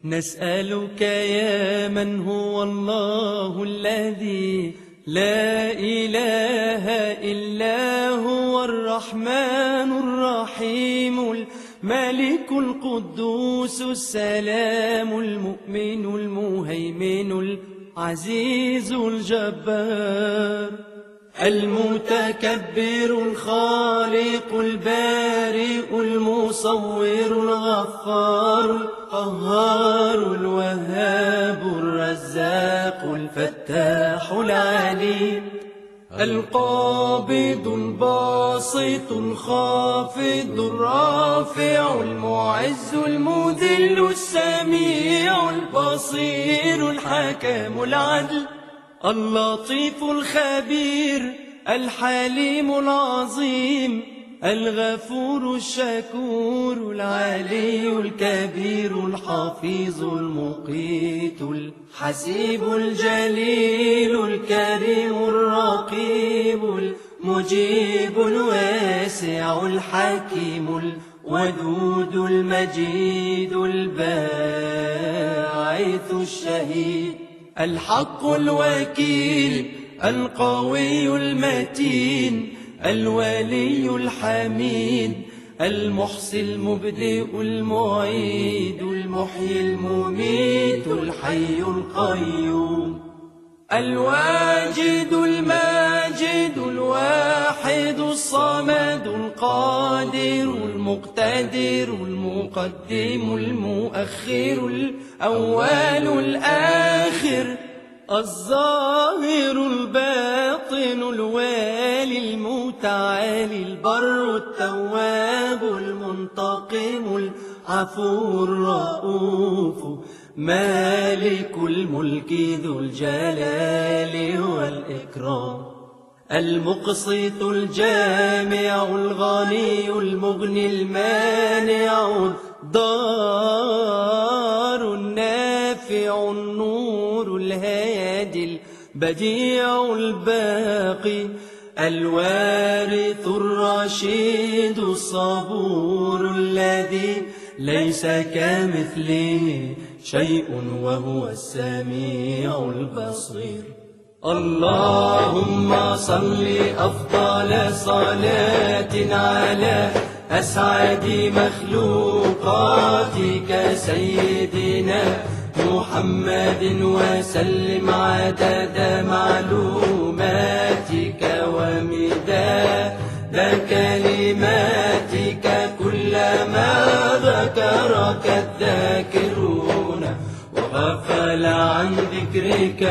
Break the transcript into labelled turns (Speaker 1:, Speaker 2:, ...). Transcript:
Speaker 1: نسألك يا من هو الله الذي لا إله إلا هو الرحمن الرحيم الملك القدوس السلام المؤمن المهيمن العزيز الجبار المتكبر الخالق البارئ المصور الغفار القهار الوهاب الرزاق الفتاح العليم القابض الباسط الخافض الرافع المعز المذل السميع البصير الحكم العدل اللطيف الخبير الحليم العظيم الغفور الشكور العلي الكبير الحفيظ المقيت الحسيب الجليل الكريم الرقيب المجيب الواسع الحكيم الودود المجيد الباعث الشهيد الحق الوكيل القوي المتين الولي الحميد المحصي المبدئ المعيد المحيي المميت الحي القيوم الواجد الماجد الواحد الصمد القادر المقتدر المقدم المؤخر الأول الآخر الظاهر الباطن الوالي المتعالي البر التواب المنتقم العفو الرؤوف مالك الملك ذو الجلال والإكرام المقسط الجامع الغني المغني المانع الضار النافع النور الهادي البديع الباقي الوارث الرشيد الصبور الذي ليس كمثله شيء وهو السميع البصير اللهم صل أفضل صلاة على أسعد مخلوقاتك سيدنا محمد وسلم عدد معلوماتك ومداد كلماتك كلما ذكرك الذاكرون وغفل عن ذكرك